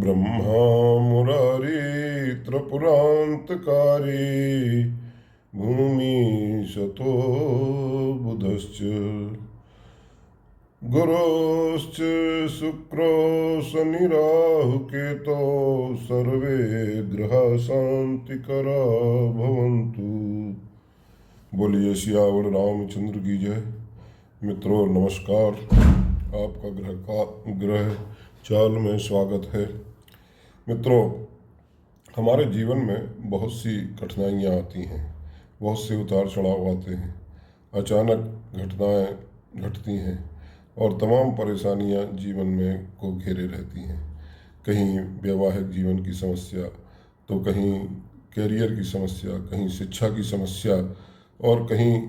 Brahma Murari त्रिपुरान्तकारी भूमिशतो बुधश्च गुरुश्च Syukuro शनिराहुकेतो सर्वे ग्रहाः शांतिकरा भवन्तु। बोलिए सियावर रामचंद्र की जय। मित्रों नमस्कार, आपका ग्रह चाल में स्वागत है। मित्रों, हमारे जीवन में बहुत सी कठिनाइयाँ आती हैं, बहुत से उतार चढ़ाव आते हैं, अचानक घटनाएं घटती हैं और तमाम परेशानियां जीवन में को घेरे रहती हैं। कहीं वैवाहिक जीवन की समस्या, तो कहीं कैरियर की समस्या, कहीं शिक्षा की समस्या और कहीं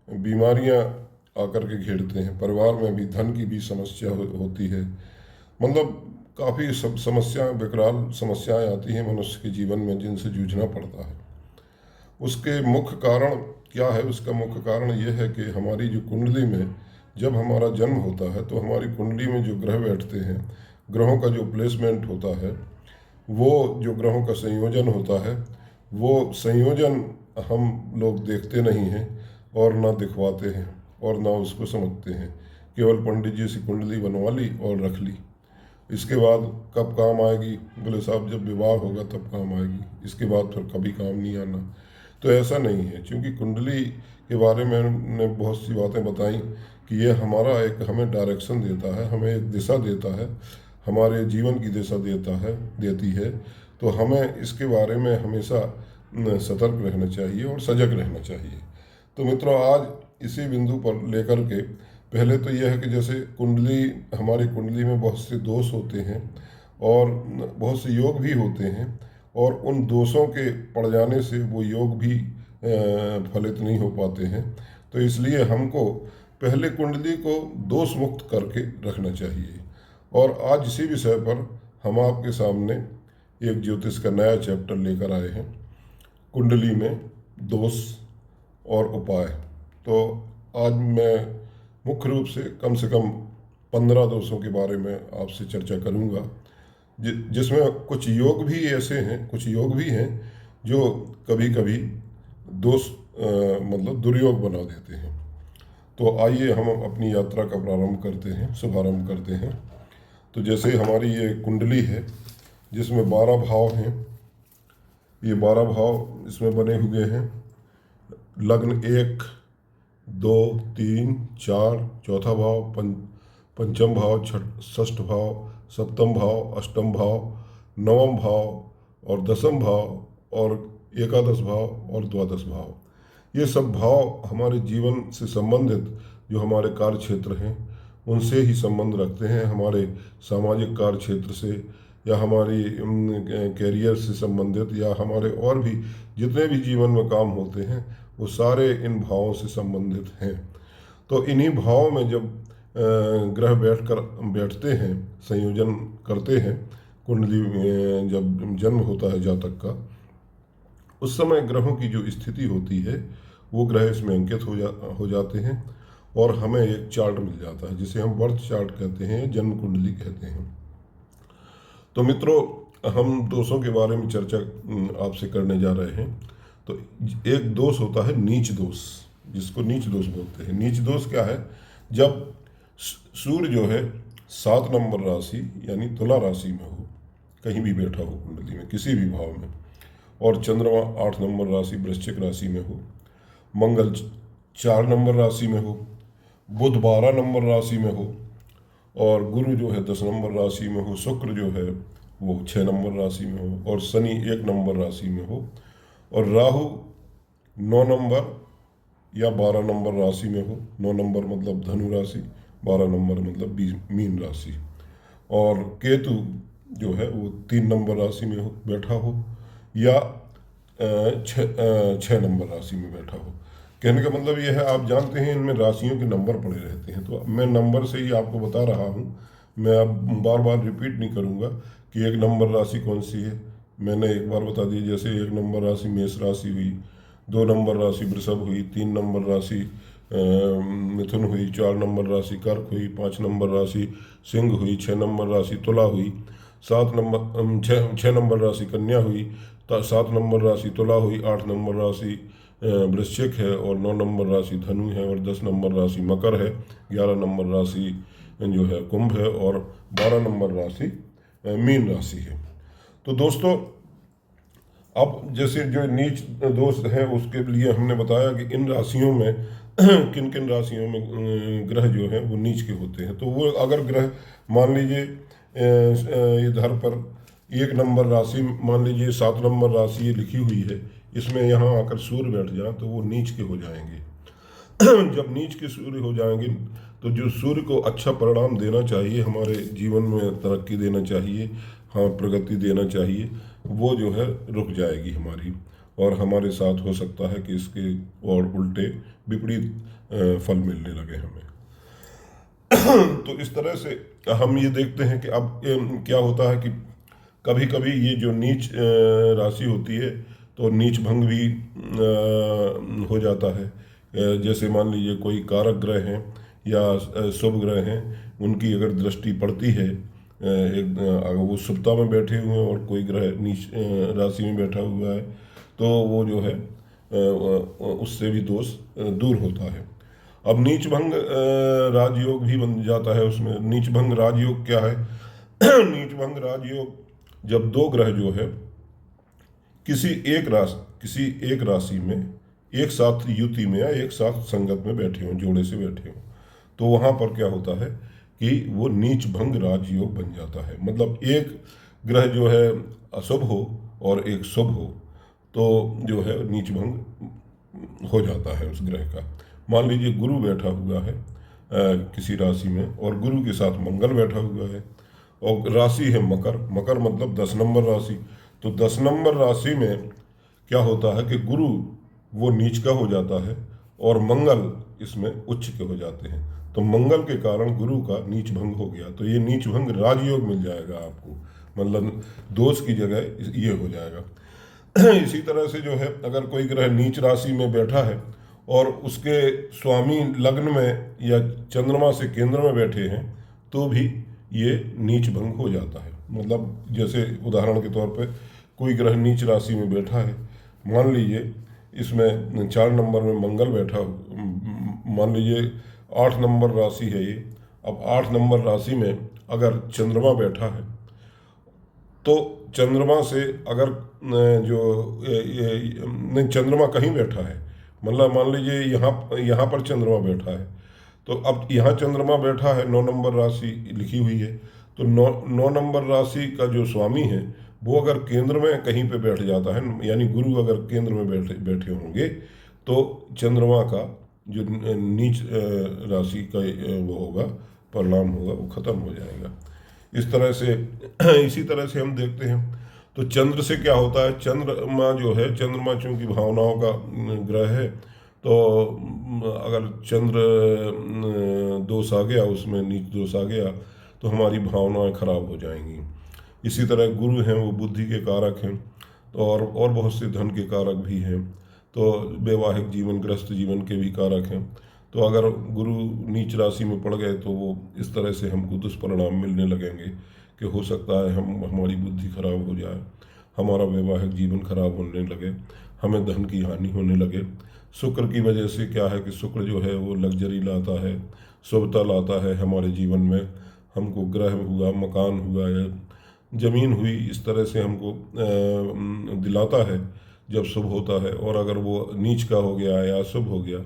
बीमारियां आकर के घेरते हैं। परिवार में भी धन की भी समस्या होती है। मतलब काफ़ी सब समस्याएं, विकराल समस्याएं आती हैं मनुष्य के जीवन में, जिनसे जूझना पड़ता है। उसके मुख्य कारण क्या है? उसका मुख्य कारण यह है कि हमारी जो कुंडली में जब हमारा जन्म होता है तो हमारी कुंडली में जो ग्रह बैठते हैं, ग्रहों का जो प्लेसमेंट होता है, वो जो ग्रहों का संयोजन होता है, वो संयोजन हम लोग देखते नहीं हैं और ना दिखवाते हैं और ना उसको समझते हैं। केवल पंडित जी से कुंडली बनवा ली और रख ली। इसके बाद कब काम आएगी? बोले साहब जब विवाह होगा तब काम आएगी, इसके बाद फिर कभी काम नहीं आना। तो ऐसा नहीं है, क्योंकि कुंडली के बारे में मैंने बहुत सी बातें बताई कि ये हमारा एक हमें डायरेक्शन देता है, हमें एक दिशा देता है, हमारे जीवन की दिशा देती है। तो हमें इसके बारे में हमेशा सतर्क रहना चाहिए और सजग रहना चाहिए। तो मित्रों, आज इसी बिंदु पर लेकर के पहले तो यह है कि जैसे हमारी कुंडली में बहुत से दोष होते हैं और बहुत से योग भी होते हैं, और उन दोषों के पड़ जाने से वो योग भी फलित नहीं हो पाते हैं। तो इसलिए हमको पहले कुंडली को दोष मुक्त करके रखना चाहिए। और आज इसी विषय पर हम आपके सामने एक ज्योतिष का नया चैप्टर लेकर आए हैं, कुंडली में दोष और उपाय। तो आज मैं मुख्य रूप से कम 15 दोषों के बारे में आपसे चर्चा करूंगा, जिसमें कुछ योग भी हैं जो कभी कभी दोष मतलब दुर्योग बना देते हैं। तो आइए हम अपनी यात्रा का शुभारंभ करते हैं। तो जैसे हमारी ये कुंडली है, जिसमें 12 भाव हैं। ये 12 भाव इसमें बने हुए हैं। लग्न 1, 2, 3, 4, चौथा भाव, पंचम भाव, षष्ठ भाव, सप्तम भाव, अष्टम भाव, नवम भाव और दसम भाव और एकादश भाव और द्वादश भाव। ये सब भाव हमारे जीवन से संबंधित जो हमारे कार्य क्षेत्र हैं उनसे ही संबंध रखते हैं। हमारे सामाजिक कार्य क्षेत्र से या हमारी कैरियर से संबंधित या हमारे और भी जितने भी जीवन में काम होते हैं वो सारे इन भावों से संबंधित हैं। तो इन्हीं भावों में जब ग्रह बैठते हैं, संयोजन करते हैं, कुंडली में जब जन्म होता है जातक का, उस समय ग्रहों की जो स्थिति होती है वो ग्रह इसमें अंकित हो जाते हैं और हमें एक चार्ट मिल जाता है, जिसे हम बर्थ चार्ट कहते हैं, जन्म कुंडली कहते हैं। तो मित्रों, हम दोषों के बारे में चर्चा आपसे करने जा रहे हैं। तो एक दोष होता है नीच दोष, जिसको नीच दोष बोलते हैं। नीच दोष क्या है? जब सूर्य जो है 7 नंबर राशि यानी तुला राशि में हो, कहीं भी बैठा हो कुंडली में किसी भी भाव में, और चंद्रमा 8 नंबर राशि वृश्चिक राशि में हो, मंगल 4 नंबर राशि में हो, बुध 12 नंबर राशि में हो, और गुरु जो है 10 नंबर राशि में हो, शुक्र जो है वो 6 नंबर राशि में हो, और शनि 1 नंबर राशि में हो, और राहु 9 नंबर या 12 नंबर राशि में हो। 9 नंबर मतलब धनु राशि, 12 नंबर मतलब मीन राशि, और केतु जो है वो 3 नंबर राशि में बैठा हो या 6 नंबर राशि में बैठा हो। कहने का मतलब यह है, आप जानते हैं इनमें राशियों के नंबर पड़े रहते हैं। तो मैं नंबर से ही आपको बता रहा हूँ, मैं अब बार बार रिपीट नहीं करूँगा कि 1 नंबर राशि कौन सी है। मैंने एक बार बता दी, जैसे 1 नंबर राशि मेष राशि हुई, 2 नंबर राशि वृषभ हुई, 3 नंबर राशि मिथुन हुई, 4 नंबर राशि कर्क हुई, 5 नंबर राशि सिंह हुई, 6 नंबर राशि तुला हुई, 7 नंबर 6 नंबर राशि कन्या हुई, 7 नंबर राशि तुला हुई, 8 नंबर राशि वृश्चिक है, और 9 नंबर राशि धनु है, और 10 नंबर राशि मकर है, 11 नंबर राशि जो है कुंभ है, और 12 नंबर राशि मीन राशि है। तो दोस्तों, अब जैसे जो नीच दोष है उसके लिए हमने बताया कि इन राशियों में किन किन राशियों में ग्रह जो है वो नीच के होते हैं। तो वो अगर ग्रह मान लीजिए इधर पर 1 नंबर राशि, मान लीजिए 7 नंबर राशि ये लिखी हुई है, इसमें यहाँ आकर सूर्य बैठ जाए तो वो नीच के हो जाएंगे। जब नीच के सूर्य हो जाएंगे तो जो सूर्य को अच्छा परिणाम देना चाहिए, हमारे जीवन में तरक्की देना चाहिए, हाँ प्रगति देना चाहिए, वो जो है रुक जाएगी हमारी, और हमारे साथ हो सकता है कि इसके और उल्टे विपरीत फल मिलने लगे हमें। तो इस तरह से हम ये देखते हैं कि अब क्या होता है कि कभी कभी ये जो नीच राशि होती है तो नीच भंग भी हो जाता है। जैसे मान लीजिए कोई कारक ग्रह हैं या शुभ ग्रह हैं, उनकी अगर दृष्टि पड़ती है, अगर वो शुभता में बैठे हुए हैं और कोई ग्रह नीच राशि में बैठा हुआ है, तो वो जो है उससे भी दोष दूर होता है। अब नीच भंग राजयोग भी बन जाता है उसमें। नीच भंग राजयोग क्या है? नीच भंग राजयोग जब दो ग्रह जो है किसी एक राशि में एक साथ युति में या एक साथ संगत में बैठे हों, जोड़े से बैठे हों, तो वहाँ पर क्या होता है कि वो नीच भंग राजयोग बन जाता है। मतलब एक ग्रह जो है अशुभ हो और एक शुभ हो, तो जो है नीच भंग हो जाता है उस ग्रह का। मान लीजिए गुरु बैठा हुआ है किसी राशि में, और गुरु के साथ मंगल बैठा हुआ है, और राशि है मकर। मकर मतलब 10 नंबर राशि। तो 10 नंबर राशि में क्या होता है कि गुरु वो नीच का हो जाता है और मंगल इसमें उच्च के हो जाते हैं। तो मंगल के कारण गुरु का नीच भंग हो गया, तो ये नीच भंग राजयोग मिल जाएगा आपको, मतलब दोष की जगह ये हो जाएगा। इसी तरह से जो है अगर कोई ग्रह नीच राशि में बैठा है और उसके स्वामी लग्न में या चंद्रमा से केंद्र में बैठे हैं, तो भी ये नीच भंग हो जाता है। मतलब जैसे उदाहरण के तौर पे कोई ग्रह नीच राशि में बैठा है, मान लीजिए इसमें 4 नंबर में मंगल बैठा, मान लीजिए 8 नंबर राशि है ये। अब 8 नंबर राशि में अगर चंद्रमा बैठा है, तो चंद्रमा से अगर नहीं, चंद्रमा कहीं बैठा है, मतलब मान लीजिए यहाँ पर चंद्रमा बैठा है, तो अब यहाँ चंद्रमा बैठा है, 9 नंबर राशि लिखी हुई है, तो 9 नंबर राशि का जो स्वामी है वो अगर केंद्र में कहीं पे बैठ जाता है, यानी गुरु अगर केंद्र में बैठे होंगे, तो चंद्रमा का जो नीच राशि का वो होगा, परिणाम होगा, वो खत्म हो जाएगा। इस तरह से इसी तरह से हम देखते हैं। तो चंद्र से क्या होता है? चंद्रमा जो है, चंद्रमा चूंकि भावनाओं का ग्रह है, तो अगर चंद्र दोष आ गया, उसमें नीच दोष आ गया, तो हमारी भावनाएं खराब हो जाएंगी। इसी तरह गुरु हैं, वो बुद्धि के कारक हैं, तो और बहुत से धन के कारक भी हैं, तो वैवाहिक जीवन, गृहस्थ जीवन के भी कारक हैं। तो अगर गुरु नीच राशि में पड़ गए तो वो इस तरह से हमको दुष्परिणाम मिलने लगेंगे कि हो सकता है हमारी बुद्धि खराब हो जाए, हमारा वैवाहिक जीवन खराब होने लगे, हमें धन की हानि होने लगे। शुक्र की वजह से क्या है कि शुक्र जो है वो लग्जरी लाता है, शुभता लाता है हमारे जीवन में। हमको ग्रह हुआ, मकान हुआ या जमीन हुई, इस तरह से हमको दिलाता है जब शुभ होता है। और अगर वो नीच का हो गया या अशुभ हो गया,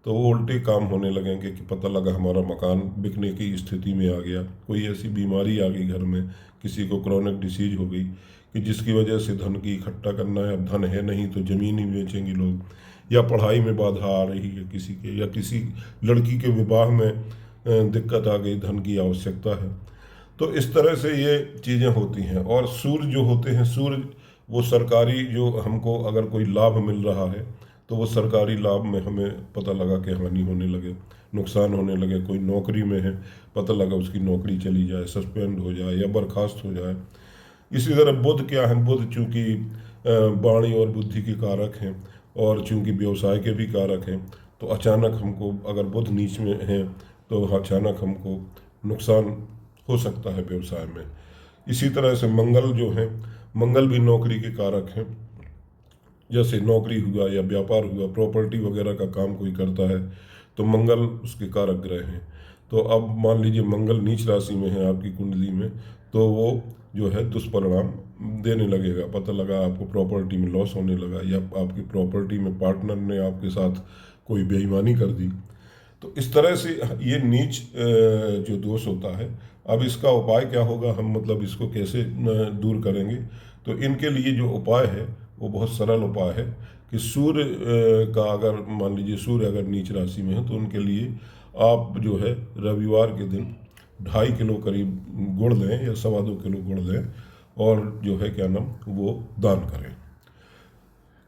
तो वो उल्टे काम होने लगेंगे कि पता लगा हमारा मकान बिकने की स्थिति में आ गया, कोई ऐसी बीमारी आ गई घर में, किसी को क्रॉनिक डिसीज हो गई कि जिसकी वजह से धन की इकट्ठा करना है, अब धन है नहीं तो ज़मीन ही बेचेंगे लोग, या पढ़ाई में बाधा आ रही है किसी के, या किसी लड़की के विवाह में दिक्कत आ गई, धन की आवश्यकता है। तो इस तरह से ये चीज़ें होती हैं। और सूर्य जो होते हैं, सूर्य वो सरकारी, जो हमको अगर कोई लाभ मिल रहा है तो वो सरकारी लाभ में हमें पता लगा कि हानि होने लगे, नुकसान होने लगे। कोई नौकरी में है, पता लगा उसकी नौकरी चली जाए, सस्पेंड हो जाए या बर्खास्त हो जाए। इसी तरह बुध क्या है? बुध चूँकि वाणी और बुद्धि के कारक हैं, और चूँकि व्यवसाय के भी कारक हैं, तो अचानक हमको अगर बुध नीच में है तो अचानक हमको नुकसान हो सकता है व्यवसाय में। इसी तरह से मंगल जो है, मंगल भी नौकरी के कारक हैं। जैसे नौकरी हुआ या व्यापार हुआ, प्रॉपर्टी वगैरह का काम कोई करता है तो मंगल उसके कारक ग्रह हैं। तो अब मान लीजिए मंगल नीच राशि में है आपकी कुंडली में, तो वो जो है दुष्परिणाम देने लगेगा। पता लगा आपको प्रॉपर्टी में लॉस होने लगा, या आपकी प्रॉपर्टी में पार्टनर ने आपके साथ कोई बेईमानी कर दी। तो इस तरह से ये नीच जो दोष होता है, अब इसका उपाय क्या होगा, हम मतलब इसको कैसे दूर करेंगे। तो इनके लिए जो उपाय है वो बहुत सरल उपाय है कि सूर्य का अगर मान लीजिए सूर्य अगर नीच राशि में है तो उनके लिए आप जो है रविवार के दिन 2.5 किलो करीब गुड़ लें या 2.25 किलो गुड़ लें, और जो है क्या नाम वो दान करें।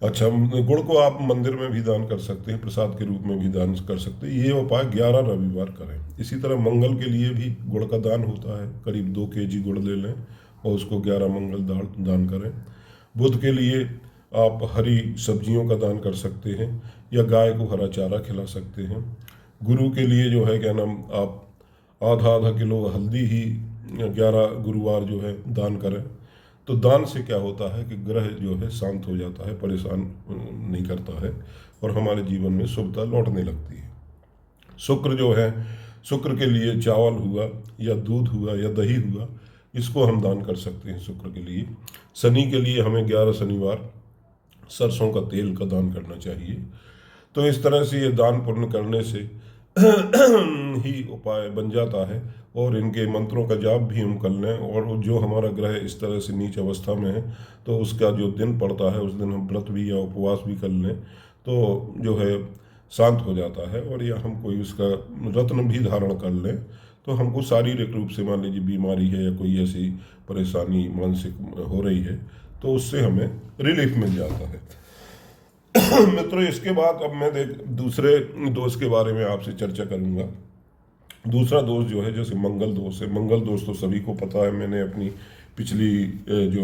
अच्छा, गुड़ को आप मंदिर में भी दान कर सकते हैं, प्रसाद के रूप में भी दान कर सकते हैं। ये उपाय 11 रविवार करें। इसी तरह मंगल के लिए भी गुड़ का दान होता है, करीब 2 केजी गुड़ ले लें और उसको 11 मंगल दान करें। बुध के लिए आप हरी सब्जियों का दान कर सकते हैं या गाय को हरा चारा खिला सकते हैं। गुरु के लिए जो है क्या नाम आप आधा आधा किलो हल्दी ही 11 गुरुवार जो है दान करें। तो दान से क्या होता है कि ग्रह जो है शांत हो जाता है, परेशान नहीं करता है, और हमारे जीवन में शुभता लौटने लगती है। शुक्र जो है, शुक्र के लिए चावल हुआ या दूध हुआ या दही हुआ, इसको हम दान कर सकते हैं शुक्र के लिए। शनि के लिए हमें 11 शनिवार सरसों का तेल का दान करना चाहिए। तो इस तरह से ये दान पुण्य करने से ही उपाय बन जाता है, और इनके मंत्रों का जाप भी हम कर लें, और जो हमारा ग्रह इस तरह से नीच अवस्था में है तो उसका जो दिन पड़ता है उस दिन हम व्रत भी या उपवास भी कर लें तो जो है शांत हो जाता है। और या हम कोई उसका रत्न भी धारण कर लें तो हमको शारीरिक रूप से मान लीजिए बीमारी है या कोई ऐसी परेशानी मानसिक हो रही है तो उससे हमें रिलीफ मिल जाता है। मित्रों, इसके बाद अब मैं दूसरे दोष के बारे में आपसे चर्चा करूंगा। दूसरा दोष जो है, जैसे मंगल दोष है। मंगल दोष तो सभी को पता है, मैंने अपनी पिछली जो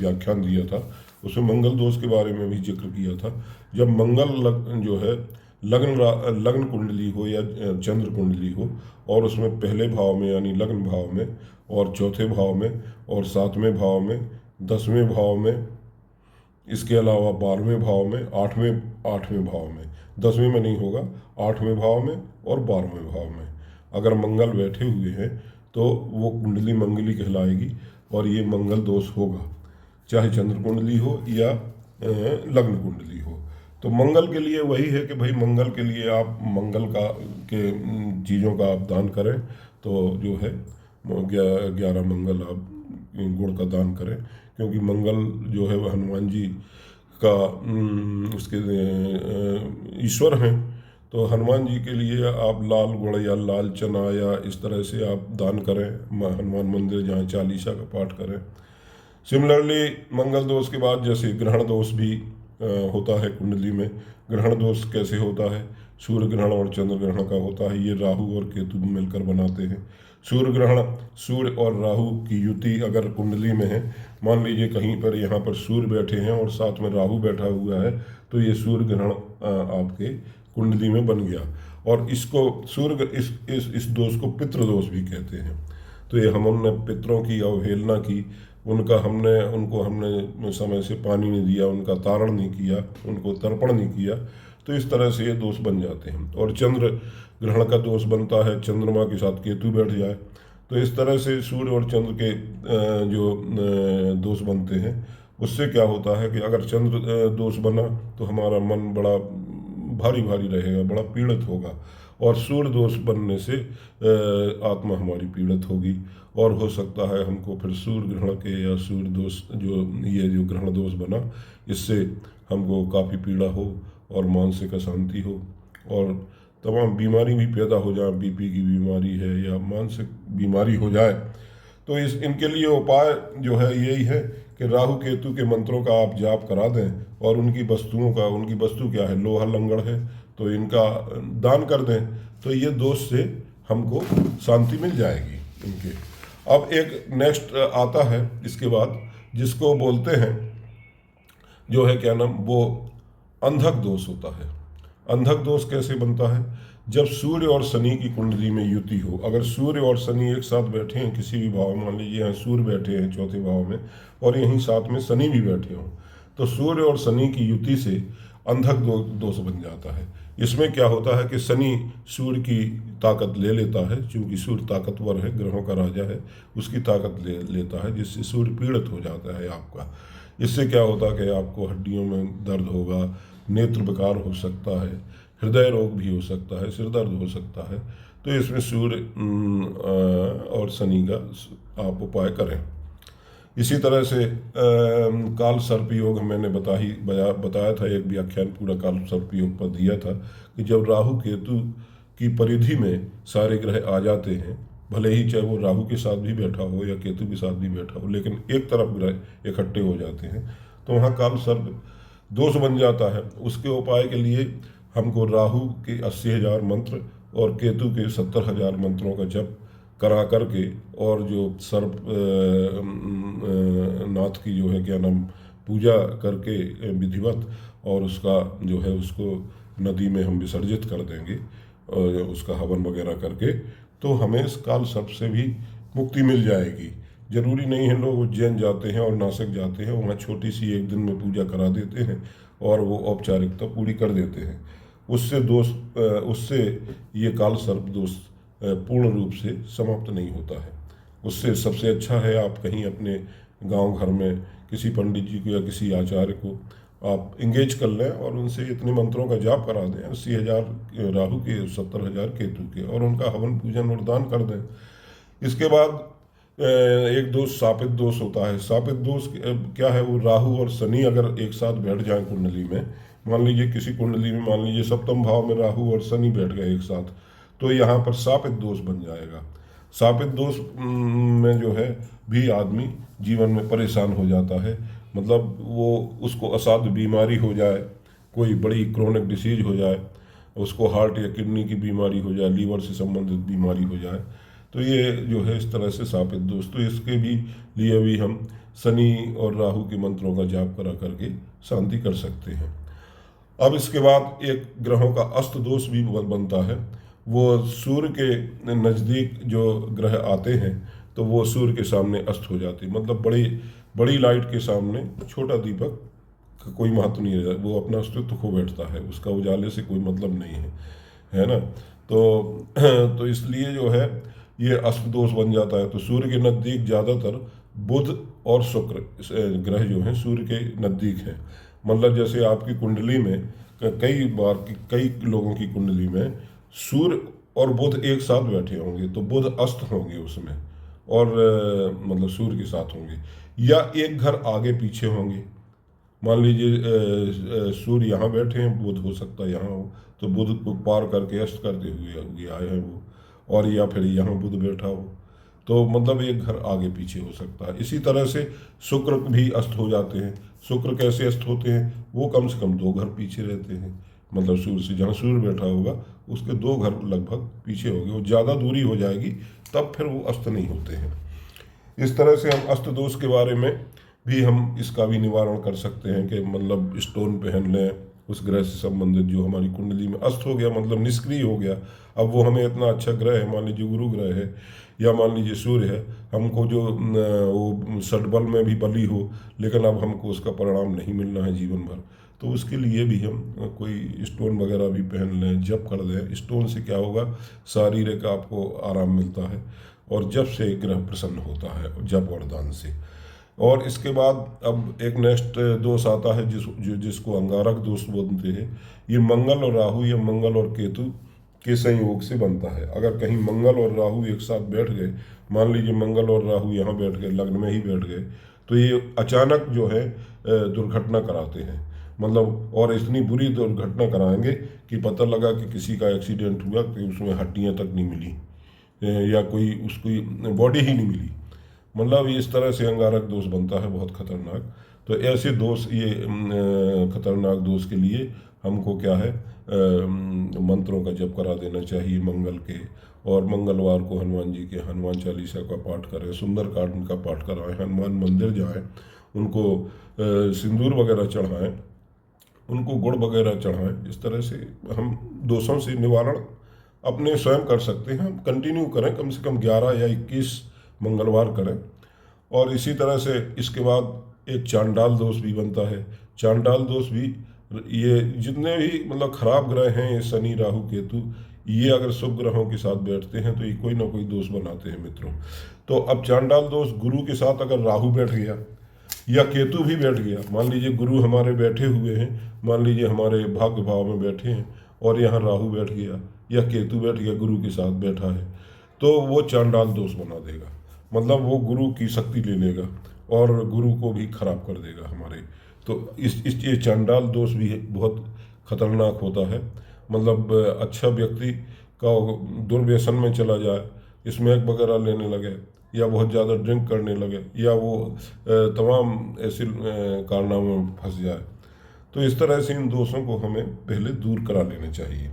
व्याख्यान दिया था उसमें मंगल दोष के बारे में भी जिक्र किया था। जब मंगल जो है लग्न कुंडली हो या चंद्र कुंडली हो, और उसमें पहले भाव में यानी लग्न भाव में, और चौथे भाव में, और 7वें भाव में, 10वें भाव में, इसके अलावा 12वें भाव में, 8वें भाव में, 10वें में नहीं होगा, 8वें भाव में और 12वें भाव में अगर मंगल बैठे हुए हैं तो वो कुंडली मंगली कहलाएगी, और ये मंगल दोष होगा, चाहे चंद्र कुंडली हो या लग्न कुंडली हो। तो मंगल के लिए वही है कि भाई मंगल के लिए आप मंगल का के चीज़ों का आप दान करें। तो जो है 11 मंगल आप गुड़ का दान करें, क्योंकि मंगल जो है वह हनुमान जी का उसके ईश्वर हैं। तो हनुमान जी के लिए आप लाल गुड़ या लाल चना या इस तरह से आप दान करें, हनुमान मंदिर जहाँ चालीसा का पाठ करें। सिमिलरली मंगल दोष के बाद जैसे ग्रहण दोष भी होता है कुंडली में। ग्रहण दोष कैसे होता है? सूर्य ग्रहण और चंद्र ग्रहण का होता है। ये राहु और केतु मिलकर बनाते हैं सूर्य ग्रहण। सूर्य और राहु की युति अगर कुंडली में है, मान लीजिए कहीं पर यहाँ पर सूर्य बैठे हैं और साथ में राहु बैठा हुआ है, तो ये सूर्य ग्रहण आपके कुंडली में बन गया। और इसको सूर्य इस दोष को पितृ दोष भी कहते हैं। तो ये हमने पितरों की अवहेलना की, उनको हमने समय से पानी नहीं दिया, उनका तारण नहीं किया, उनको तर्पण नहीं किया, तो इस तरह से ये दोष बन जाते हैं। और चंद्र ग्रहण का दोष बनता है, चंद्रमा के साथ केतु बैठ जाए, तो इस तरह से सूर्य और चंद्र के जो दोष बनते हैं, उससे क्या होता है कि अगर चंद्र दोष बना तो हमारा मन बड़ा भारी भारी रहेगा, बड़ा पीड़ित होगा, और सूर्य दोष बनने से आत्मा हमारी पीड़ित होगी, और हो सकता है हमको फिर सूर्य ग्रहण के या सूर्य दोष जो ग्रहण दोष बना, इससे हमको काफ़ी पीड़ा हो और मानसिक अशांति हो और तमाम बीमारी भी पैदा हो जाए, बीपी की बीमारी है या मानसिक बीमारी हो जाए। तो इनके लिए उपाय जो है यही है कि राहु केतु के मंत्रों का आप जाप करा दें, और उनकी वस्तु क्या है, लोहा लंगड़ है, तो इनका दान कर दें, तो ये दोष से हमको शांति मिल जाएगी इनके। अब एक नेक्स्ट आता है इसके बाद, जिसको बोलते हैं जो है क्या नाम, वो अंधक दोष होता है। अंधक दोष कैसे बनता है? जब सूर्य और शनि की कुंडली में युति हो, अगर सूर्य और शनि एक साथ बैठे हैं किसी भी भाव में, मान लीजिए यहाँ सूर्य बैठे हैं चौथे भाव में और यहीं साथ में शनि भी बैठे हों, तो सूर्य और शनि की युति से अंधक दोष बन जाता है। इसमें क्या होता है कि शनि सूर्य की ताकत ले लेता है, चूंकि सूर्य ताकतवर है, ग्रहों का राजा है, उसकी ताकत लेता है, जिससे सूर्य पीड़ित हो जाता है आपका। इससे क्या होता है कि आपको हड्डियों में दर्द होगा, नेत्र विकार हो सकता है, हृदय रोग भी हो सकता है, सिर दर्द हो सकता है। तो इसमें सूर्य और शनि का आप उपाय करें। इसी तरह से काल सर्प योग मैंने बताया था, एक व्याख्यान पूरा काल सर्प योग पर दिया था कि जब राहु केतु की परिधि में सारे ग्रह आ जाते हैं, भले ही चाहे वो राहु के साथ भी बैठा हो या केतु के साथ भी बैठा हो, लेकिन एक तरफ ग्रह इकट्ठे हो जाते हैं तो वहाँ काल सर्प दोष बन जाता है। उसके उपाय के लिए हमको राहु के 80,000 मंत्र और केतु के 70,000 मंत्रों का जप करा करके, और जो सर्प नाथ की जो है क्या नाम पूजा करके विधिवत, और उसका जो है उसको नदी में हम विसर्जित कर देंगे और उसका हवन वगैरह करके, तो हमें इस काल सर्प से भी मुक्ति मिल जाएगी। जरूरी नहीं है लोग उज्जैन जाते हैं और नासिक जाते हैं, वहाँ छोटी सी एक दिन में पूजा करा देते हैं और वो औपचारिकता पूरी कर देते हैं। उससे ये काल सर्प दोष पूर्ण रूप से समाप्त नहीं होता है। उससे सबसे अच्छा है आप कहीं अपने गांव घर में किसी पंडित जी को या किसी आचार्य को आप इंगेज कर लें और उनसे इतने मंत्रों का जाप करा दें, 80,000 राहु के, 70,000 केतु के, और उनका हवन पूजन और दान कर दें। इसके बाद एक दोष शापित दोष होता है। शापित दोष क्या है? वो राहु और शनि अगर एक साथ बैठ जाए कुंडली में, मान लीजिए किसी कुंडली में मान लीजिए सप्तम भाव में राहु और शनि बैठ गए एक साथ, तो यहाँ पर शापित दोष बन जाएगा। शापित दोष में जो है भी आदमी जीवन में परेशान हो जाता है, मतलब वो उसको असाध्य बीमारी हो जाए, कोई बड़ी क्रोनिक डिसीज हो जाए, उसको हार्ट या किडनी की बीमारी हो जाए, लीवर से संबंधित बीमारी हो जाए, तो ये जो है इस तरह से शापित दोष। तो इसके लिए भी हम शनि और राहु के मंत्रों का जाप करा करके शांति कर सकते हैं। अब इसके बाद एक ग्रहों का अस्त दोष भी बनता है। वो सूर्य के नज़दीक जो ग्रह आते हैं तो वो सूर्य के सामने अस्त हो जाते हैं, मतलब बड़ी लाइट के सामने छोटा दीपक का कोई महत्व नहीं है, वो अपना अस्तित्व खो बैठता है, उसका उजाले से कोई मतलब नहीं है ना। तो इसलिए जो है ये अस्त दोष बन जाता है। तो सूर्य के नज़दीक ज़्यादातर बुध और शुक्र ग्रह जो हैं सूर्य के नज़दीक हैं। मतलब जैसे आपकी कुंडली में कई लोगों की कुंडली में सूर्य और बुध एक साथ बैठे होंगे तो बुध अस्त होंगे उसमें, और मतलब सूर्य के साथ होंगे, या एक घर आगे पीछे होंगे। मान लीजिए सूर्य यहाँ बैठे हैं, बुध हो सकता है यहाँ हो, तो बुध को पार करके अस्त करते हुए आए हैं वो, और या फिर यहाँ बुध बैठा हो, तो मतलब एक घर आगे पीछे हो सकता है। इसी तरह से शुक्र भी अस्त हो जाते हैं। शुक्र कैसे अस्त होते हैं? वो कम से कम 2 घर पीछे रहते हैं, मतलब सूर्य से जहाँ सूर्य बैठा होगा उसके 2 घर लगभग पीछे होंगे, वो ज़्यादा दूरी हो जाएगी तब फिर वो अस्त नहीं होते हैं। इस तरह से हम अस्त दोष के बारे में भी हम इसका भी निवारण कर सकते हैं कि मतलब स्टोन पहन लें उस ग्रह से संबंधित जो हमारी कुंडली में अस्त हो गया, मतलब निष्क्रिय हो गया। अब वो हमें इतना अच्छा ग्रह है, मान लीजिए गुरु ग्रह है या मान लीजिए सूर्य है, हमको जो वो षटबल में भी बली हो, लेकिन अब हमको उसका परिणाम नहीं मिलना है जीवन भर, तो उसके लिए भी हम कोई स्टोन वगैरह भी पहन लें, जप कर लें। स्टोन से क्या होगा? शारीरिक आपको आराम मिलता है, और जप से ग्रह प्रसन्न होता है, जप और दान से। और इसके बाद अब एक नेक्स्ट दोष आता है जिसको अंगारक दोष बोलते हैं। ये मंगल और राहु या मंगल और केतु के संयोग से बनता है। अगर कहीं मंगल और राहु एक साथ बैठ गए, मान लीजिए मंगल और राहु यहाँ बैठ गए, लग्न में ही बैठ गए, तो ये अचानक जो है दुर्घटना कराते हैं, मतलब और इतनी बुरी दुर्घटना कराएंगे कि पता लगा कि किसी का एक्सीडेंट हुआ कि उसमें हड्डियाँ तक नहीं मिली या कोई उसकी बॉडी ही नहीं मिली, मतलब इस तरह से अंगारक दोष बनता है, बहुत खतरनाक। तो ऐसे दोष, ये खतरनाक दोष के लिए हमको क्या है, मंत्रों का जप करा देना चाहिए मंगल के, और मंगलवार को हनुमान जी के हनुमान चालीसा का पाठ करें, सुंदरकांड का पाठ कराएं, हनुमान मंदिर जाएं, उनको सिंदूर वगैरह चढ़ाएं, उनको गुड़ वगैरह चढ़ाएं। इस तरह से हम दोषों से निवारण अपने स्वयं कर सकते हैं। हम कंटिन्यू करें, कम से कम 11 या 21 मंगलवार करें। और इसी तरह से इसके बाद एक चांडाल दोष भी बनता है। चांडाल दोष भी, ये जितने भी मतलब खराब ग्रह हैं, ये शनि राहु केतु, ये अगर शुभ ग्रहों के साथ बैठते हैं तो ये कोई ना कोई दोष बनाते हैं मित्रों। तो अब चांडाल दोष गुरु के साथ अगर राहु बैठ गया या केतु भी बैठ गया, मान लीजिए गुरु हमारे बैठे हुए हैं, मान लीजिए हमारे भाग्य भाव में बैठे हैं और यहाँ राहु बैठ गया या केतु बैठ गया, गुरु के साथ बैठा है, तो वो चांडाल दोष बना देगा। मतलब वो गुरु की शक्ति ले लेगा और गुरु को भी खराब कर देगा हमारे। तो इस ये चांडाल दोष भी बहुत खतरनाक होता है। मतलब अच्छा व्यक्ति का दुर्व्यसन में चला जाए, स्मैक वगैरह लेने लगे या बहुत ज़्यादा ड्रिंक करने लगे या वो तमाम ऐसे कारनामों में फंस जाए, तो इस तरह से इन दोषों को हमें पहले दूर करा लेना चाहिए।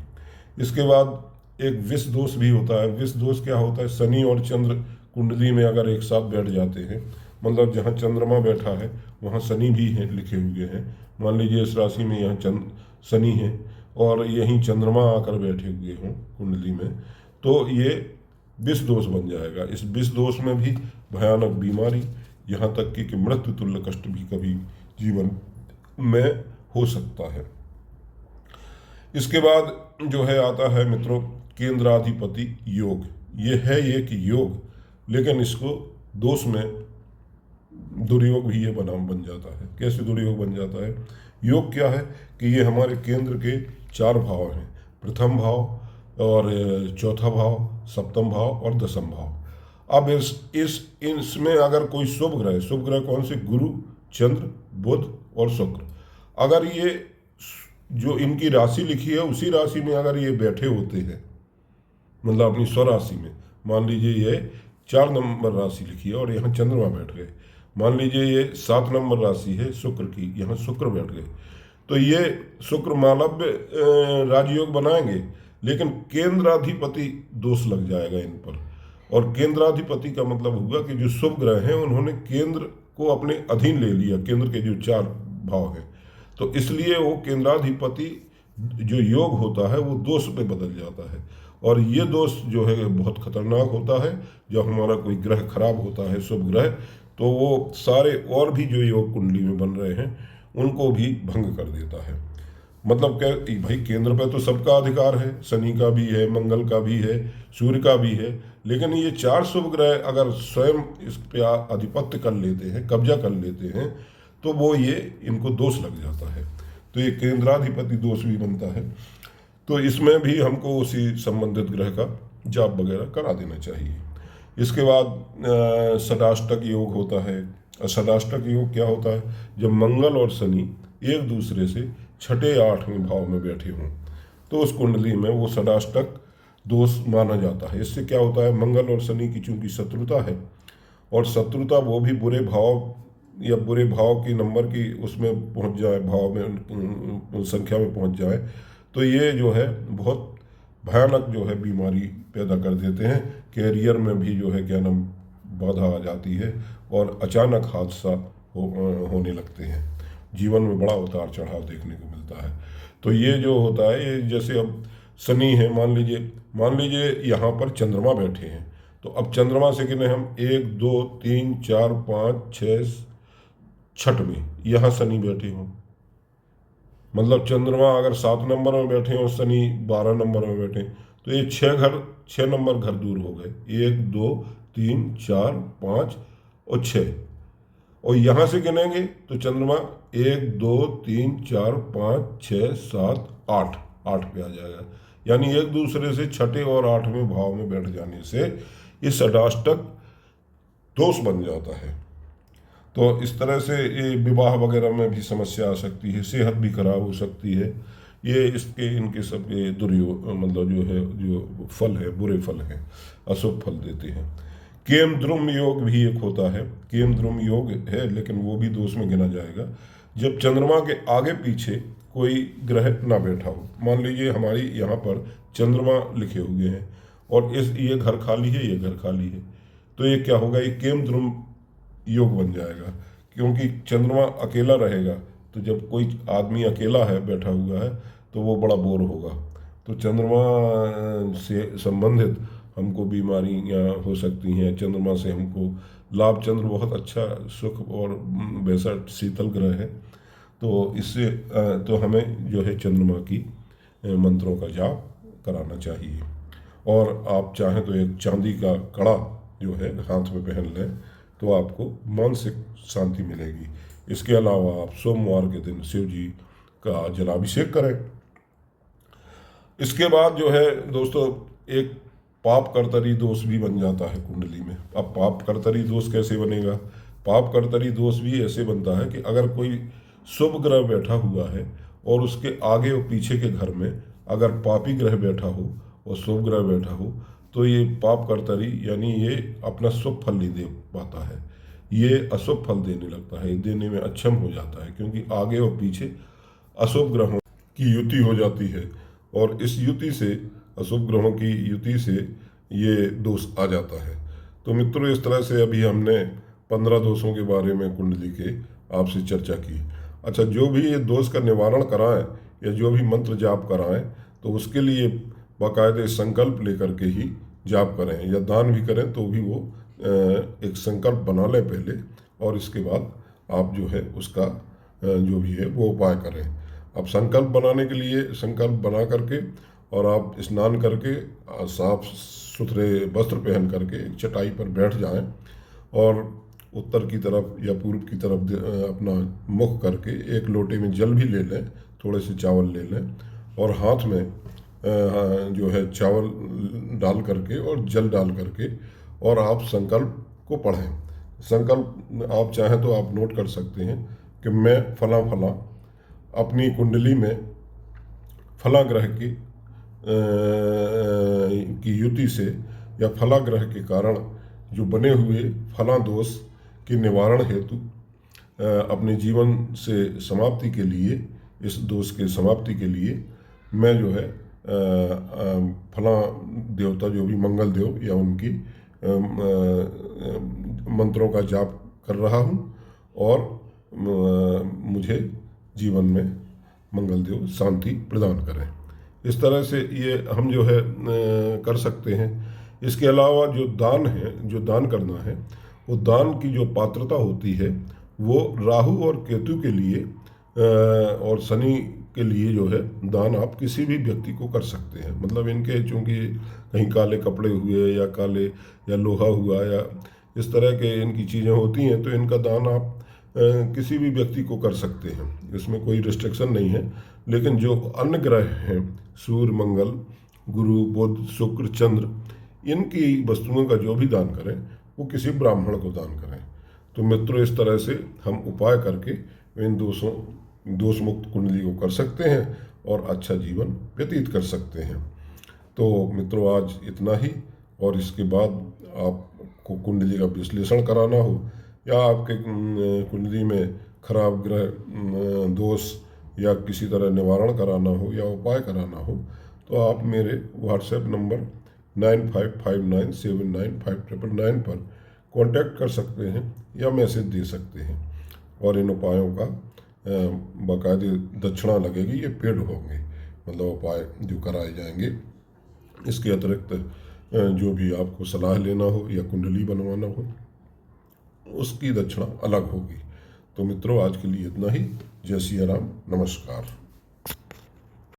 इसके बाद एक विष दोष भी होता है। विष दोष क्या होता है? शनि और चंद्र कुंडली में अगर एक साथ बैठ जाते हैं, मतलब जहाँ चंद्रमा बैठा है वहाँ शनि भी हैं, लिखे हुए हैं। मान लीजिए इस राशि में यहाँ शनि है और यहीं चंद्रमा आकर बैठे हुए हों कुंडली में, तो ये विष दोष बन जाएगा। इस विष दोष में भी भयानक बीमारी, यहाँ तक कि मृत्यु तुल्य कष्ट भी कभी जीवन में हो सकता है। इसके बाद जो है आता है मित्रों केंद्राधिपति योग। ये है एक योग, लेकिन इसको दोष में दुर्योग भी ये बन जाता है। कैसे दुर्योग बन जाता है? योग क्या है कि ये हमारे केंद्र के 4 भाव हैं, प्रथम भाव और चौथा भाव, सप्तम भाव और दसम भाव। अब इसमें अगर कोई शुभ ग्रह कौन से? गुरु, चंद्र, बुध और शुक्र। अगर ये जो इनकी राशि लिखी है उसी राशि में अगर ये बैठे होते हैं, मतलब अपनी स्वराशि में, मान लीजिए ये 4 नंबर राशि लिखी है और यहाँ चंद्रमा बैठ गए, मान लीजिए ये 7 नंबर राशि है शुक्र की, यहाँ शुक्र बैठ गए, तो ये शुक्र मालव्य राजयोग बनाएंगे, लेकिन केंद्राधिपति दोष लग जाएगा इन पर। और केंद्राधिपति का मतलब होगा कि जो शुभ ग्रह हैं उन्होंने केंद्र को अपने अधीन ले लिया, केंद्र के जो 4 भाव हैं, तो इसलिए वो केंद्राधिपति जो योग होता है वो दोष पे बदल जाता है। और ये दोष जो है बहुत खतरनाक होता है। जब हमारा कोई ग्रह खराब होता है, शुभ ग्रह, तो वो सारे और भी जो योग कुंडली में बन रहे हैं उनको भी भंग कर देता है। मतलब क्या भाई, केंद्र पे तो सबका अधिकार है, शनि का भी है, मंगल का भी है, सूर्य का भी है, लेकिन ये 4 शुभ ग्रह अगर स्वयं इस पे आधिपत्य कर लेते हैं, कब्जा कर लेते हैं, तो वो ये इनको दोष लग जाता है। तो ये केंद्राधिपति दोष भी बनता है। तो इसमें भी हमको उसी संबंधित ग्रह का जाप वगैरह करा देना चाहिए। इसके बाद षडाष्टक योग होता है। षडाष्टक योग क्या होता है? जब मंगल और शनि एक दूसरे से 6ठे या 8वें भाव में बैठे हों, तो उस कुंडली में वो षडाष्टक दोष माना जाता है। इससे क्या होता है? मंगल और शनि की चूंकि शत्रुता है, और शत्रुता वो भी बुरे भाव या बुरे भाव की नंबर की उसमें पहुंच जाए, भाव में संख्या में पहुंच जाए, तो ये जो है बहुत भयानक जो है बीमारी पैदा कर देते हैं। कैरियर में भी जो है क्या नाम बाधा आ जाती है और अचानक हादसा होने लगते हैं। जीवन में बड़ा उतार चढ़ाव देखने को मिलता है। तो ये जो होता है, ये जैसे अब शनि है, मान लीजिए यहाँ पर चंद्रमा बैठे हैं, तो अब चंद्रमा से गिने हम 1 2 3 4 5 6 6वें यहाँ शनि बैठे हों, मतलब चंद्रमा अगर 7 नंबर में बैठे और शनि 12 नंबर में बैठे, तो ये 6 नंबर घर दूर हो गए। 1 2 3 4 5 और 6, और यहाँ से गिनेंगे तो चंद्रमा 1 2 3 4 5 6 7 8 पे आ जाएगा। यानी एक दूसरे से 6ठे और 8वें भाव में बैठ जाने से इस षडाष्टक दोष बन जाता है। तो इस तरह से ये विवाह वगैरह में भी समस्या आ सकती है, सेहत भी खराब हो सकती है। ये इनके सब ये दुर्योग, मतलब जो है जो फल है, बुरे फल हैं, अशुभ फल देते हैं। केमद्रुम योग भी एक होता है। केमद्रुम योग है, लेकिन वो भी दोष में गिना जाएगा जब चंद्रमा के आगे पीछे कोई ग्रह ना बैठा हो। मान लीजिए हमारी यहाँ पर चंद्रमा लिखे हुए हैं और ये घर खाली है, ये घर खाली है, तो ये क्या होगा? ये केमद्रुम योग बन जाएगा, क्योंकि चंद्रमा अकेला रहेगा। तो जब कोई आदमी अकेला है, बैठा हुआ है, तो वो बड़ा बोर होगा, तो चंद्रमा से संबंधित हमको बीमारियां हो सकती हैं। चंद्रमा से हमको लाभ, चंद्र बहुत अच्छा सुख और वैसा शीतल ग्रह है, तो इससे तो हमें जो है चंद्रमा की मंत्रों का जाप कराना चाहिए। और आप चाहें तो एक चांदी का कड़ा जो है हाथ में पहन लें तो आपको मानसिक शांति मिलेगी। इसके अलावा आप सोमवार के दिन शिव जी का जलाभिषेक करें। इसके बाद जो है दोस्तों, एक पाप कर्तरी दोष भी बन जाता है कुंडली में। अब पाप कर्तरी दोष कैसे बनेगा? पाप कर्तरी दोष भी ऐसे बनता है कि अगर कोई शुभ ग्रह बैठा हुआ है और उसके आगे और पीछे के घर में अगर पापी ग्रह बैठा हो और शुभ ग्रह बैठा हो, तो ये पाप कर्तरी यानी ये अपना शुभ फल नहीं दे पाता है, ये अशुभ फल देने लगता है, देने में अक्षम हो जाता है, क्योंकि आगे और पीछे अशुभ ग्रहों की युति हो जाती है और इस युति से, अशुभ ग्रहों की युति से ये दोष आ जाता है। तो मित्रों, इस तरह से अभी हमने 15 दोषों के बारे में कुंडली के आपसे चर्चा की। अच्छा, जो भी ये दोष का निवारण कराएं या जो भी मंत्र जाप कराएं, तो उसके लिए बाकायदे संकल्प लेकर के ही जाप करें, या दान भी करें तो भी वो एक संकल्प बना लें पहले, और इसके बाद आप जो है उसका जो भी है वो उपाय करें। अब संकल्प बनाने के लिए संकल्प बना करके और आप स्नान करके साफ सुथरे वस्त्र पहन करके एक चटाई पर बैठ जाएं और उत्तर की तरफ या पूर्व की तरफ अपना मुख करके एक लोटे में जल भी ले लें, थोड़े से चावल ले लें और हाथ में जो है चावल डाल करके और जल डाल करके और आप संकल्प को पढ़ें। संकल्प आप चाहें तो आप नोट कर सकते हैं कि मैं फला फला अपनी कुंडली में फला ग्रह की युति से या फला ग्रह के कारण जो बने हुए फला दोष के निवारण हेतु अपने जीवन से समाप्ति के लिए, इस दोष के समाप्ति के लिए मैं जो है फला देवता जो भी मंगल देव या उनकी मंत्रों का जाप कर रहा हूँ और मुझे जीवन में मंगल देव शांति प्रदान करें। इस तरह से ये हम जो है कर सकते हैं। इसके अलावा जो दान है, जो दान करना है, वो दान की जो पात्रता होती है वो राहु और केतु के लिए और शनि के लिए जो है दान आप किसी भी व्यक्ति को कर सकते हैं। मतलब इनके चूँकि कहीं काले कपड़े हुए या काले या लोहा हुआ या इस तरह के इनकी चीज़ें होती हैं, तो इनका दान आप किसी भी व्यक्ति को कर सकते हैं, इसमें कोई रिस्ट्रिक्शन नहीं है। लेकिन जो अन्य ग्रह हैं, सूर्य, मंगल, गुरु, बुध, शुक्र, चंद्र, इनकी वस्तुओं का जो भी दान करें वो किसी ब्राह्मण को दान करें। तो मित्रों, इस तरह से हम उपाय करके इन दोष मुक्त कुंडली को कर सकते हैं और अच्छा जीवन व्यतीत कर सकते हैं। तो मित्रों, आज इतना ही। और इसके बाद आपको कुंडली का विश्लेषण कराना हो या आपके कुंडली में खराब ग्रह दोष या किसी तरह निवारण कराना हो या उपाय कराना हो, तो आप मेरे व्हाट्सएप नंबर 9559795999 पर कांटेक्ट कर सकते हैं या मैसेज दे सकते हैं और इन उपायों का बाकायदे दक्षिणा लगेगी, ये पेड होंगे, मतलब उपाय जो कराए जाएंगे। इसके अतिरिक्त जो भी आपको सलाह लेना हो या कुंडली बनवाना हो उसकी दक्षिणा अलग होगी। तो मित्रों, आज के लिए इतना ही। जय सिया राम, नमस्कार।